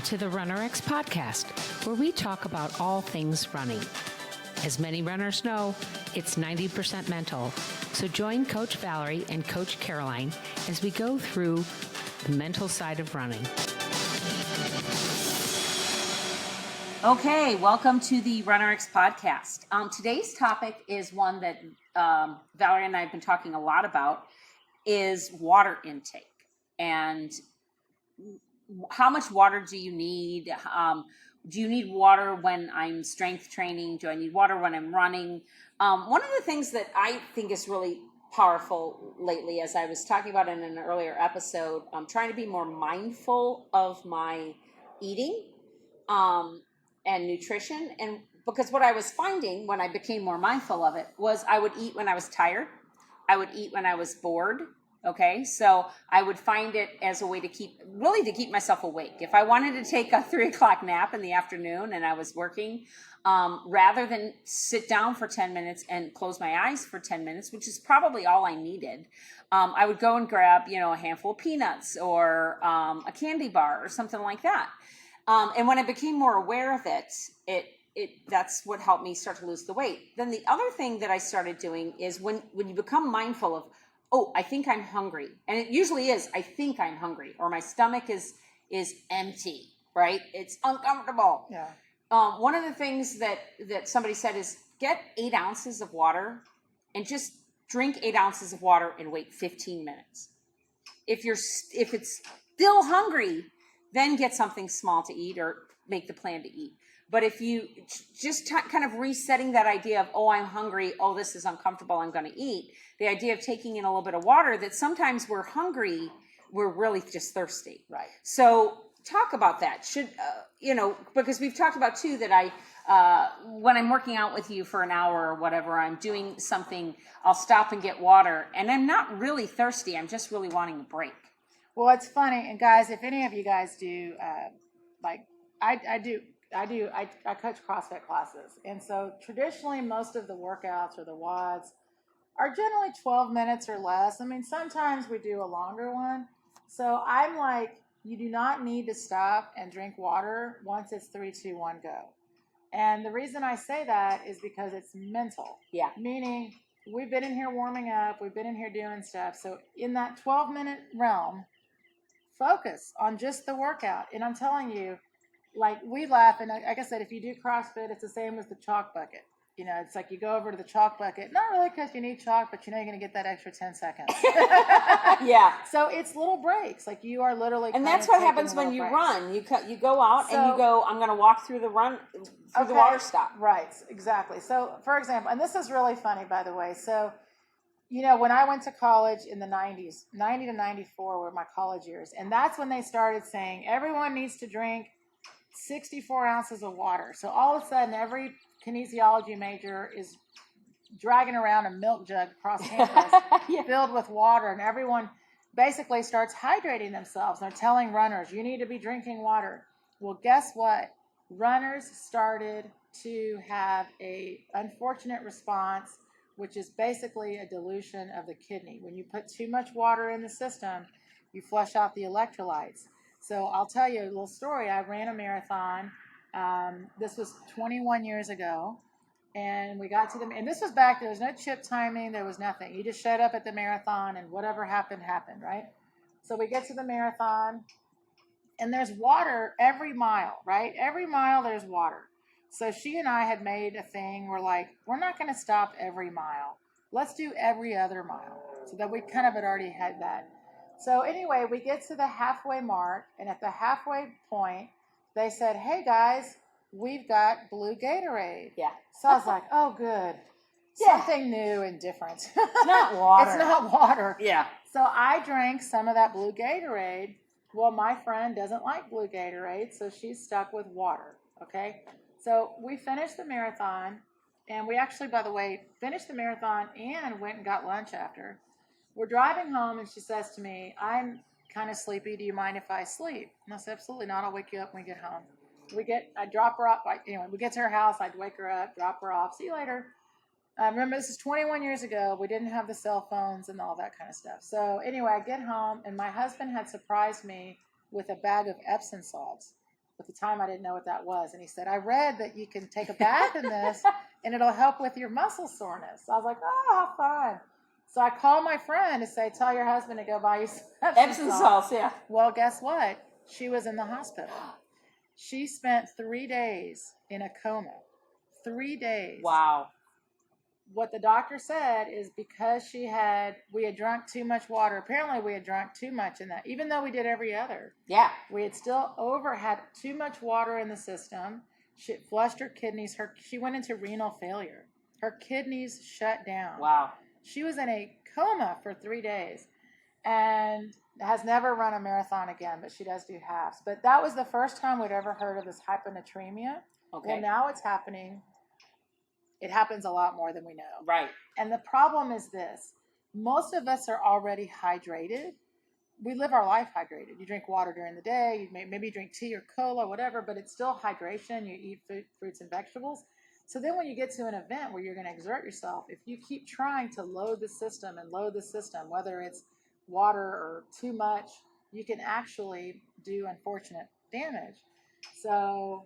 to the RunnerX podcast, where we talk about all things running. As many runners know, it's 90% mental. So join Coach Valerie and Coach Caroline as we go through the mental side of running. Okay, welcome to the RunnerX podcast. Today's topic is one that Valerie and I have been talking a lot about, is water intake. And how much water do you need? Do you need water when I'm strength training? Do I need water when I'm running? One of the things that I think is really powerful lately, as I was talking about in an earlier episode, I'm trying to be more mindful of my eating and nutrition. And because what I was finding when I became more mindful of it was I would eat when I was tired. I would eat when I was bored. Okay, so I would find it as a way to keep myself awake. If I wanted to take a 3 o'clock nap in the afternoon and I was working, rather than sit down for 10 minutes and close my eyes for 10 minutes, which is probably all I needed, I would go and grab, a handful of peanuts or a candy bar or something like that. And when I became more aware of it, that's what helped me start to lose the weight. Then the other thing that I started doing is when you become mindful of, oh, I think I'm hungry. And it usually is, I think I'm hungry, or my stomach is empty, right? It's uncomfortable. Yeah. One of the things that somebody said is get 8 ounces of water and just drink 8 ounces of water and wait 15 minutes. If it's still hungry, then get something small to eat or make the plan to eat. But if you just kind of resetting that idea of, oh, I'm hungry, oh, this is uncomfortable, I'm going to eat, the idea of taking in a little bit of water, that sometimes we're hungry, we're really just thirsty. Right. So talk about that. Because we've talked about too that when I'm working out with you for an hour or whatever, I'm doing something, I'll stop and get water, and I'm not really thirsty, I'm just really wanting a break. Well, it's funny, and guys, if any of you guys do, I coach CrossFit classes. And so traditionally, most of the workouts or the WODs are generally 12 minutes or less. I mean, sometimes we do a longer one. So I'm like, you do not need to stop and drink water once it's 3, 2, 1, go. And the reason I say that is because it's mental. Yeah. Meaning we've been in here warming up. We've been in here doing stuff. So in that 12-minute realm, focus on just the workout. And I'm telling you, like, we laugh, and like I said, if you do CrossFit, it's the same as the chalk bucket. It's like you go over to the chalk bucket, not really because you need chalk, but you're going to get that extra 10 seconds. Yeah. So it's little breaks. Like, you are literally. And that's what happens when you run. You go out and you go, I'm going to walk through the water stop. Right, exactly. So, for example, and this is really funny, by the way. So, when I went to college in the 90s, 90 to 94 were my college years. And that's when they started saying everyone needs to drink 64 ounces of water. So all of a sudden, every kinesiology major is dragging around a milk jug across campus filled with water, and everyone basically starts hydrating themselves. They're telling runners, you need to be drinking water. Well, guess what? Runners started to have a unfortunate response, which is basically a dilution of the kidney. When you put too much water in the system, you flush out the electrolytes. So I'll tell you a little story. I ran a marathon. This was 21 years ago. And we got to and this was back, there was no chip timing. There was nothing. You just showed up at the marathon and whatever happened, right? So we get to the marathon and there's water every mile, right? Every mile there's water. So she and I had made a thing. We're like, we're not going to stop every mile. Let's do every other mile. So that we kind of had already had that. So anyway, we get to the halfway mark, and at the halfway point, they said, hey guys, we've got blue Gatorade. Yeah. So I was like, oh good. Yeah. Something new and different. It's not water. It's not water. Yeah. So I drank some of that blue Gatorade. Well, my friend doesn't like blue Gatorade, so she's stuck with water. Okay. So we finished the marathon, and we actually, by the way, finished the marathon and went and got lunch after. We're driving home, and she says to me, I'm kind of sleepy. Do you mind if I sleep? And I said, absolutely not. I'll wake you up when we get home. I drop her off. We get to her house. I'd wake her up, drop her off. See you later. Remember, this is 21 years ago. We didn't have the cell phones and all that kind of stuff. So anyway, I get home, and my husband had surprised me with a bag of Epsom salts. At the time, I didn't know what that was. And he said, I read that you can take a bath in this and it'll help with your muscle soreness. I was like, oh, how fun. So I called my friend to say, tell your husband to go buy you some Epsom salts, yeah. Well, guess what? She was in the hospital. She spent 3 days in a coma. 3 days. Wow. What the doctor said is because we had drunk too much water. Apparently we had drunk too much in that, even though we did every other. Yeah. We had still had too much water in the system. She flushed her kidneys. She went into renal failure. Her kidneys shut down. Wow. She was in a coma for 3 days and has never run a marathon again, but she does do halves. But that was the first time we'd ever heard of this hyponatremia. Okay. Well, now it's happening. It happens a lot more than we know. Right. And the problem is this. Most of us are already hydrated. We live our life hydrated. You drink water during the day. You maybe drink tea or cola, whatever, but it's still hydration. You eat fruits and vegetables. So then when you get to an event where you're going to exert yourself, if you keep trying to load the system, whether it's water or too much, you can actually do unfortunate damage. So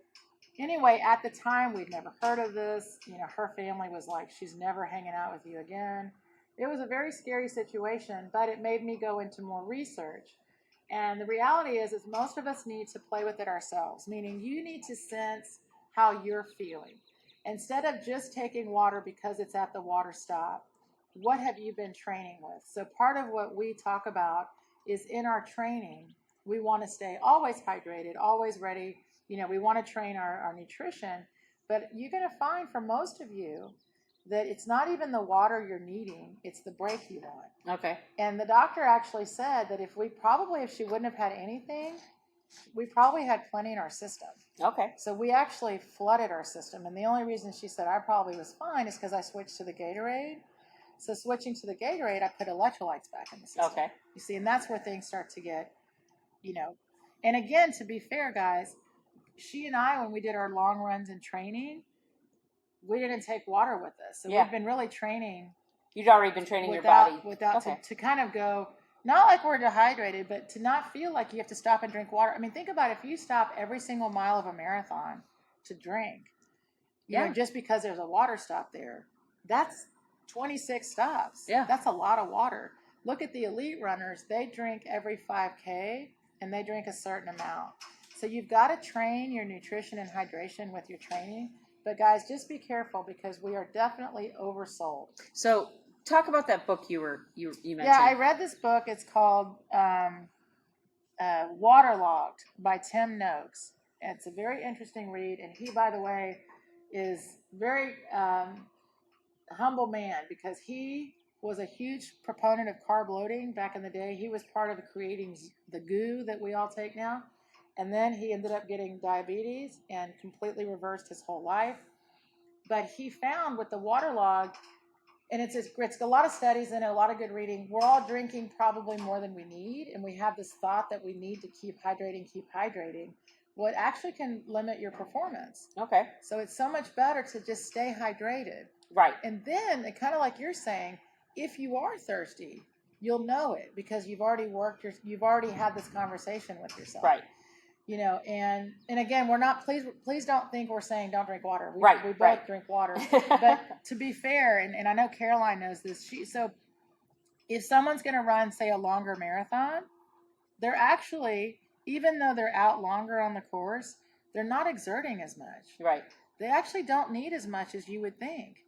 anyway, at the time, we'd never heard of this. Her family was like, she's never hanging out with you again. It was a very scary situation, but it made me go into more research. And the reality is most of us need to play with it ourselves, meaning you need to sense how you're feeling. Instead of just taking water because it's at the water stop, what have you been training with? So part of what we talk about is in our training, we want to stay always hydrated, always ready. We want to train our nutrition, but you're going to find for most of you that it's not even the water you're needing, it's the break you want. Okay. And the doctor actually said that if she wouldn't have had anything, we probably had plenty in our system. Okay. So we actually flooded our system. And the only reason she said I probably was fine is because I switched to the Gatorade. So switching to the Gatorade, I put electrolytes back in the system. Okay. You see, and that's where things start to get, and again, to be fair, guys, she and I, when we did our long runs and training, we didn't take water with us. So we've been really training. You'd already been training your body. To kind of go, not like we're dehydrated, but to not feel like you have to stop and drink water. I mean, think about it. If you stop every single mile of a marathon to drink, just because there's a water stop there, that's 26 stops. Yeah. That's a lot of water. Look at the elite runners. They drink every 5K and they drink a certain amount. So you've got to train your nutrition and hydration with your training. But guys, just be careful because we are definitely oversold. So talk about that book you mentioned. Yeah, I read this book. It's called Waterlogged by Tim Noakes. It's a very interesting read. And he, by the way, is very humble man because he was a huge proponent of carb loading back in the day. He was part of creating the goo that we all take now. And then he ended up getting diabetes and completely reversed his whole life. But he found with the Waterlogged, and it's a lot of studies in it, a lot of good reading. We're all drinking probably more than we need. And we have this thought that we need to keep hydrating. What actually can limit your performance. Okay. So it's so much better to just stay hydrated. Right. And then, kind of like you're saying, if you are thirsty, you'll know it because you've already you've already had this conversation with yourself. Right. And again, we're not, please don't think we're saying don't drink water. We both drink water. But to be fair, and I know Caroline knows this, so if someone's going to run, say, a longer marathon, they're actually, even though they're out longer on the course, they're not exerting as much. Right. They actually don't need as much as you would think.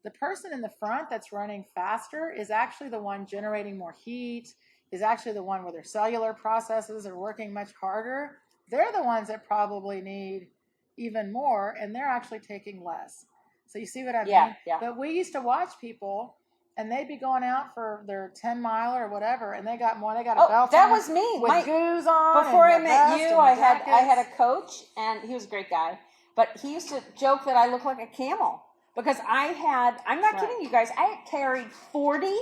The person in the front that's running faster is actually the one generating more heat, is actually the one where their cellular processes are working much harder. They're the ones that probably need even more, and they're actually taking less. So you see what I mean? Yeah. But we used to watch people, and they'd be going out for their 10-mile or whatever, and they got more. They got a belt. That on was me. with goos on. Before I and met you, I had jackets. a coach, and he was a great guy. But he used to joke that I looked like a camel because I'm not kidding you guys, I carried 40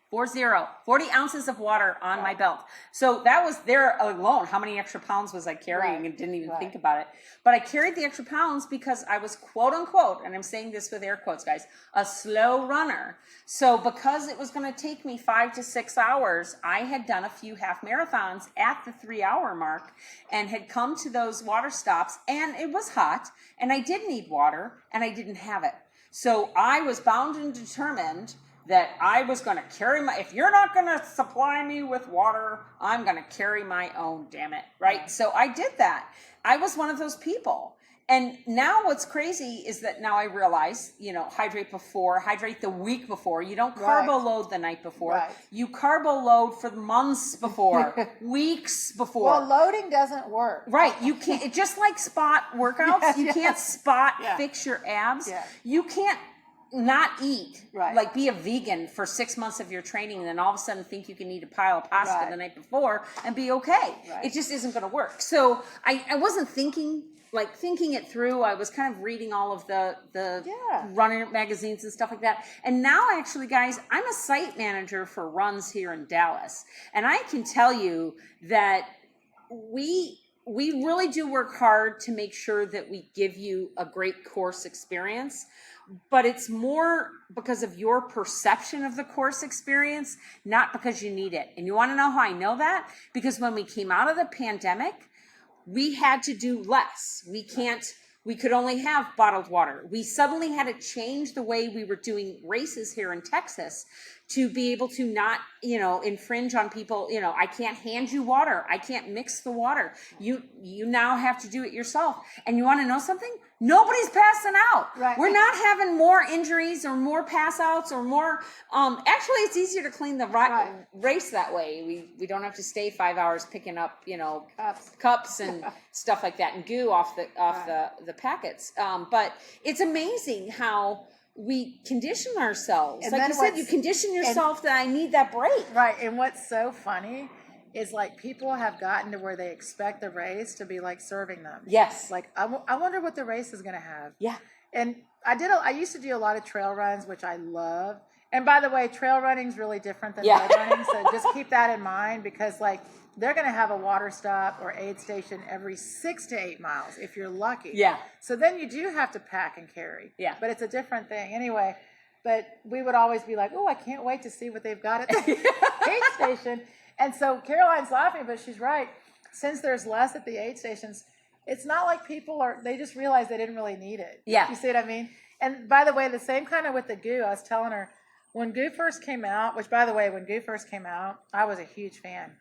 40 ounces of water on my belt. So that was there alone. How many extra pounds was I carrying and didn't even think about it. But I carried the extra pounds because I was quote unquote, and I'm saying this with air quotes, guys, a slow runner. So because it was going to take me 5 to 6 hours, I had done a few half marathons at the 3-hour mark and had come to those water stops, and it was hot and I did need water and I didn't have it. So I was bound and determined that I was going to carry if you're not going to supply me with water, I'm going to carry my own, damn it. Right. So I did that. I was one of those people. And now what's crazy is that now I realize, hydrate the week before. You don't carbo load the night before. Right. You carbo load for months before, weeks before. Well, loading doesn't work. Right. You can't, just like spot workouts, you can't spot fix your abs. Yeah. You can't not eat, like be a vegan for 6 months of your training and then all of a sudden think you can eat a pile of pasta the night before and be okay. Right. It just isn't going to work. So I wasn't thinking it through. I was kind of reading all of the runner magazines and stuff like that. And now actually, guys, I'm a site manager for runs here in Dallas. And I can tell you that we really do work hard to make sure that we give you a great course experience. But it's more because of your perception of the course experience, not because you need it. And you want to know how I know that? Because when we came out of the pandemic, we had to do less. We could only have bottled water. We suddenly had to change the way we were doing races here in Texas to be able to not, infringe on people. I can't hand you water. I can't mix the water. You now have to do it yourself. And you want to know something? Nobody's passing out. Right. We're not having more injuries or more pass outs or more. Actually, it's easier to clean the race that way. We don't have to stay 5 hours picking up, cups and stuff like that and goo off the packets. But it's amazing how we condition ourselves. And like you said, you condition yourself that I need that break. Right. And what's so funny is people have gotten to where they expect the race to be serving them. Yes. I wonder what the race is going to have. Yeah. And I used to do a lot of trail runs, which I love. And by the way, trail running is really different than road running. So just keep that in mind because they're going to have a water stop or aid station every 6 to 8 miles if you're lucky. Yeah. So then you do have to pack and carry. Yeah. But it's a different thing. Anyway, but we would always be like, oh, I can't wait to see what they've got at the aid station. And so Caroline's laughing, but she's right. Since there's less at the aid stations, it's not like people they just realize they didn't really need it. Yeah. You see what I mean? And by the way, the same kind of with the goo. I was telling her, when goo first came out, which by the way, when goo first came out, I was a huge fan.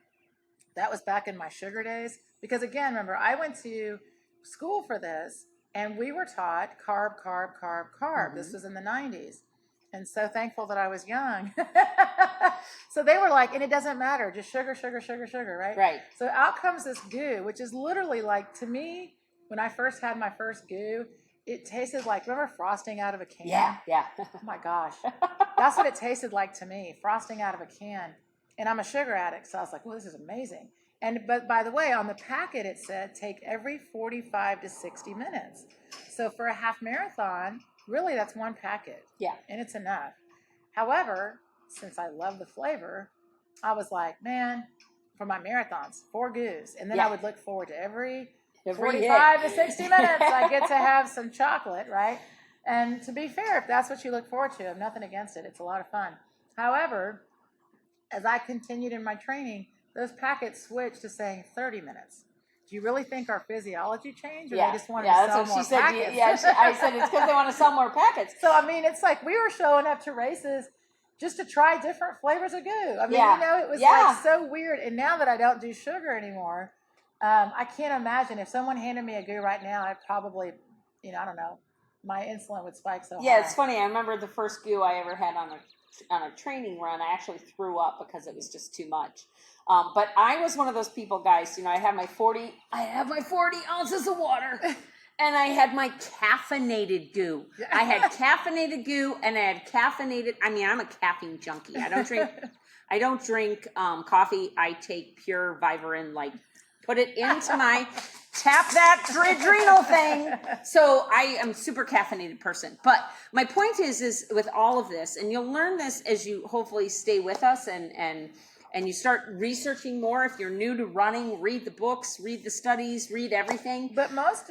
That was back in my sugar days. Because again, remember, I went to school for this, and we were taught carb, carb, carb, carb. Mm-hmm. This was in the 90s. And so thankful that I was young. So they were like, and it doesn't matter, just sugar, sugar, sugar, sugar, right? Right. So out comes this goo, which is literally to me, when I first had my first goo, it tasted remember frosting out of a can? Yeah, yeah. Oh my gosh. That's what it tasted like to me, frosting out of a can. And I'm a sugar addict, so I was like, well, this is amazing. But by the way, on the packet, it said take every 45 to 60 minutes. So for a half marathon, really, that's one packet. Yeah. And it's enough. However, since I love the flavor, I was like, man, for my marathons, 4 goos. And then I would look forward to every 45 to 60 minutes, I get to have some chocolate, right? And to be fair, if that's what you look forward to, I have nothing against it. It's a lot of fun. However, as I continued in my training, those packets switched to saying 30 minutes. Do you really think our physiology changed, or they just wanted to sell more packets? I said it's because they want to sell more packets. So, I mean, it's we were showing up to races just to try different flavors of goo. I mean, it was so weird. And now that I don't do sugar anymore, I can't imagine if someone handed me a goo right now, I'd probably, I don't know, my insulin would spike so high. Yeah, it's funny. I remember the first goo I ever had on a training run. I actually threw up because it was just too much. But I was one of those people, guys, I have my 40 ounces of water and I had my caffeinated goo. I had caffeinated goo and I had I'm a caffeine junkie. I don't drink coffee. I take pure Vivarin, put it into my tap that adrenal thing. So I am a super caffeinated person. But my point is with all of this, and you'll learn this as you hopefully stay with us and you start researching more. If you're new to running, read the books, read the studies, read everything. But most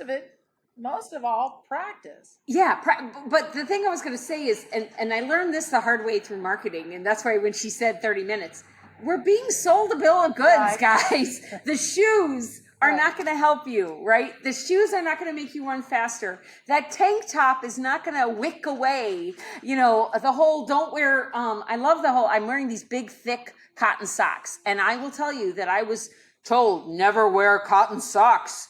of all, practice. Yeah, but the thing I was going to say is, and I learned this the hard way through marketing, and that's why when she said 30 minutes, we're being sold a bill of goods, Right. guys. The shoes are Right. not going to help you, right? The shoes are not going to make you run faster. That tank top is not going to wick away, the whole don't wear, I love the whole, I'm wearing these big, thick cotton socks. And I will tell you that I was told never wear cotton socks.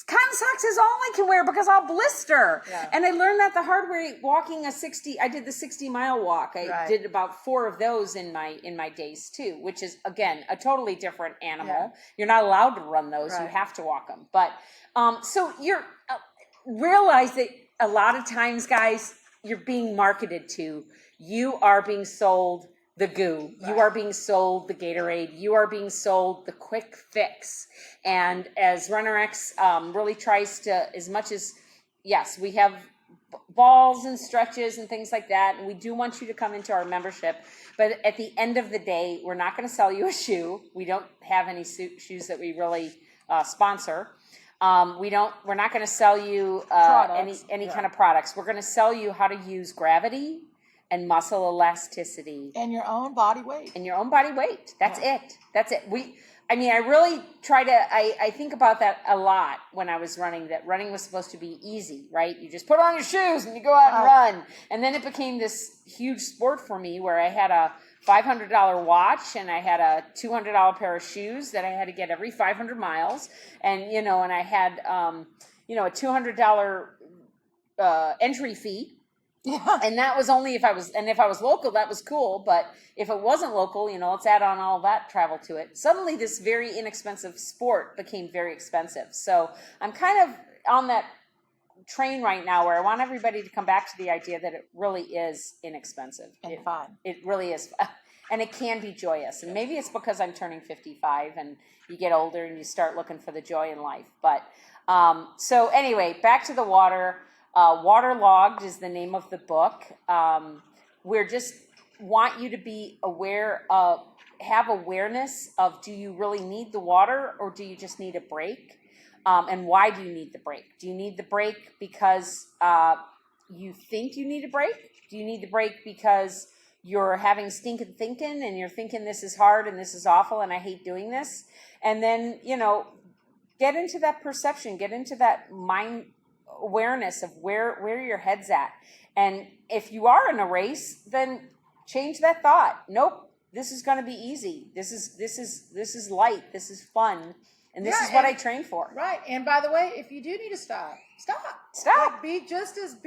Cotton socks is all I can wear because I'll blister. Yeah. And I learned that the hard way walking I did the 60-mile walk. I Right. did about 4 of those in my days too, which is, again, a totally different animal. Yeah. You're not allowed to run those. You Right. have to walk them. But so you're realize that a lot of times, guys, you're being marketed to. You are being sold the goo. Right. You are being sold the Gatorade. You are being sold the quick fix. And as RunnerX really tries to, as much as, yes, we have balls and stretches and things like that, and we do want you to come into our membership, but at the end of the day, we're not going to sell you a shoe. We don't have any shoes that we really sponsor. We're not going to sell you any kind of products. We're going to sell you how to use gravity and muscle elasticity. And your own body weight. That's it. I really try to, I think about that a lot when I was running, that running was supposed to be easy, right? You just put on your shoes and you go out and run. And then it became this huge sport for me where I had a $500 watch and I had a $200 pair of shoes that I had to get every 500 miles. And, and I had, a $200 entry fee. Yeah. And that was only if I was local, that was cool. But if it wasn't local, let's add on all that travel to it. Suddenly this very inexpensive sport became very expensive. So I'm kind of on that train right now where I want everybody to come back to the idea that it really is inexpensive. And fun. It really is. And it can be joyous. And maybe it's because I'm turning 55 and you get older and you start looking for the joy in life. But so anyway, back to the water. Waterlogged is the name of the book. We're just want you to be aware of, have awareness of, do you really need the water or do you just need a break? And why do you need the break? Do you need the break because you think you need a break? Do you need the break because you're having stinking thinking and you're thinking this is hard and this is awful and I hate doing this? And then, get into that perception, get into that mind awareness of where your head's at. And if you are in a race, then change that thought. Nope, this is going to be easy. This is light. This is fun. And this is what I train for. Right. And by the way, if you do need to stop. Like, be just as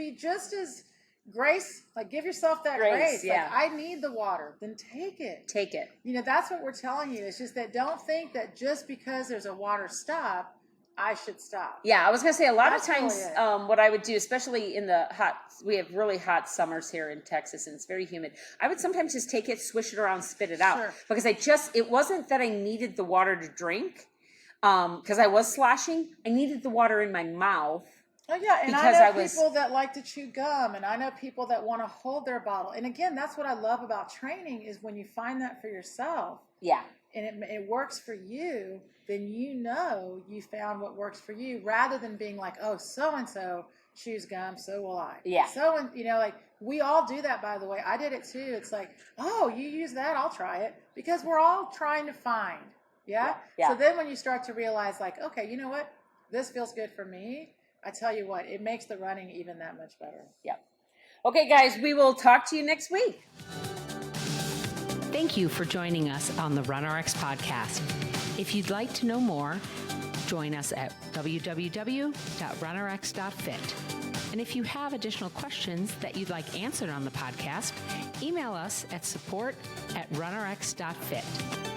grace, like give yourself that grace. Yeah. Like, I need the water. Then take it. Take it. That's what we're telling you. It's just that don't think that just because there's a water stop, I should stop. Yeah, I was going to say a lot That's of times really what I would do, especially in the we have really hot summers here in Texas and it's very humid. I would sometimes just take it, swish it around, spit it out. Sure. Because it wasn't that I needed the water to drink because I was sloshing. I needed the water in my mouth. Oh, yeah, and because I know people that like to chew gum, and I know people that want to hold their bottle. And again, that's what I love about training is when you find that for yourself. Yeah. And it works for you, then you found what works for you, rather than being like, oh, so-and-so chews gum, so will I. Yeah. So, like, we all do that, by the way. I did it too. It's like, oh, you use that, I'll try it. Because we're all trying to find. Yeah? Yeah. So then when you start to realize, like, okay, you know what? This feels good for me. I tell you what, it makes the running even that much better. Yeah. Okay, guys, we will talk to you next week. Thank you for joining us on the RunRx podcast. If you'd like to know more, join us at www.runrx.fit. And if you have additional questions that you'd like answered on the podcast, email us at support@runrx.fit.